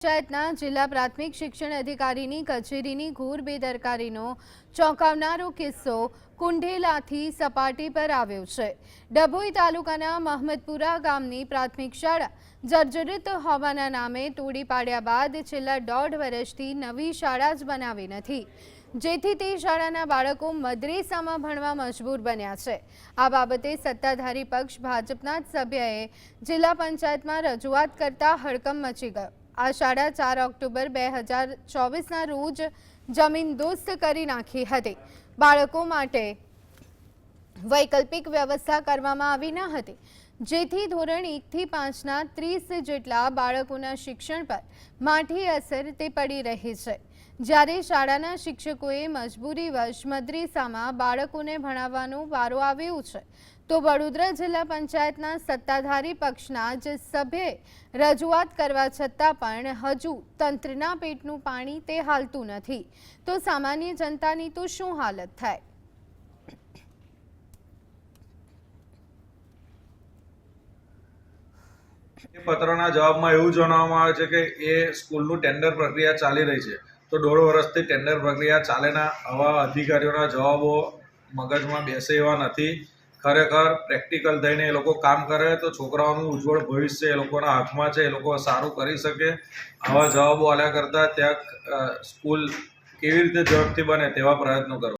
પંચાયતના જિલ્લા પ્રાથમિક શિક્ષણ અધિકારીની કચેરીની ઘોર બેદરકારીનો ચોંકાવનારો કિસ્સો કુંઢેલાથી સપાટી પર આવ્યો છે। ડભોઈ તાલુકાના મહમદપુરા ગામની પ્રાથમિક શાળા જર્જરિત હોવાના નામે તોડી પાડ્યા બાદ છેલ્લા 1.5 વર્ષથી નવી શાળા જ બનાવી નથી, જેથી તે શાળાના બાળકો મદ્રેસામાં ભણવા મજબૂર બન્યા છે। આ બાબતે સત્તાધારી પક્ષ ભાજપના જ સભ્યએ જિલ્લા પંચાયતમાં રજૂઆત કરતા હડકંપ મચી ગયો। આ શાળા 4 ઓક્ટોબર 2024ના રોજ જમીનદોસ્ત કરી નાખી હતી। બાળકો માટે વૈકલ્પિક વ્યવસ્થા કરવામાં આવી ન હતી, જેથી ધોરણ 1 થી 5ના 30 જેટલા બાળકોના શિક્ષણ પર માઠી અસર તે પડી રહી છે। જ્યારે શાળાના શિક્ષકોએ મજબૂરીવશ મદ્રેસામાં બાળકોને ભણાવવાનો વારો આવ્યો છે, તો વડોદરા જિલ્લા પંચાયતના સત્તાધારી પક્ષના જ સભ્યે રજૂઆત કરવા છતાં પણ હજુ તંત્રના પેટનું પાણી તે હાલતું નથી, તો સામાન્ય જનતાની તો શું હાલત થાય? પત્રના જવાબમાં એવું જણાવવામાં આવે છે કે એ સ્કૂલનું ટેન્ડર પ્રક્રિયા ચાલી રહી છે, તો 1.5 વર્ષથી ટેન્ડર પ્રક્રિયા ચાલેના આવા અધિકારીઓના જવાબો મગજમાં બેસે એવા નથી। ખરેખર પ્રેક્ટિકલ થઈને એ લોકો કામ કરે તો છોકરાઓનું ઉજ્જવળ ભવિષ્ય એ લોકોના હાથમાં છે, એ લોકો સારું કરી શકે। આવા જવાબો આલ્યા કરતાં ત્યાં સ્કૂલ કેવી રીતે ઝડપથી બને તેવા પ્રયત્નો કરો।